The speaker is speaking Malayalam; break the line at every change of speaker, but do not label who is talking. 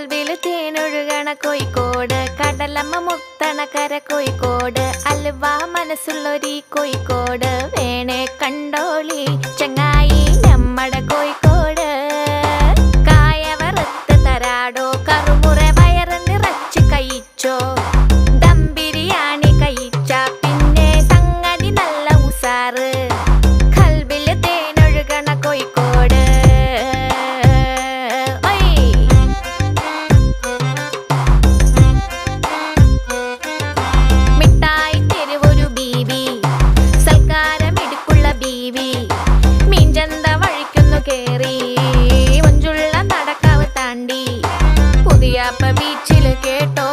കൽവില് തേനൊഴുകണ കോഴിക്കോട്, കടലമ്മ മുത്തണ കര കോഴിക്കോട്, അലുവ മനസ്സുള്ളൊരീ കോഴിക്കോട്, വേണേ കണ്ടോളി ചങ്ങായി നമ്മടെ കോഴിക്കോട്. കായ വറുത്ത് തരാടോ, കറുമുറ വയറ് നിറച്ച് കഴിച്ചോ, ദം ബിരിയാണി കഴിച്ച പിന്നെ സംഗതി നല്ല ഉസാറ്. കൽവില് തേനൊഴുകണ കോഴിക്കോട്. മിഠായി തെരുവൊരു ബീവി, സൽക്കാരമിടുക്കുള്ള ബീവി, മീൻചന്ത വഴിക്കുന്നു കേറി, മുഞ്ചുള്ള നടക്കാവ് താണ്ടി, പുതിയാപ്പ ബീച്ചില് കേട്ടോ.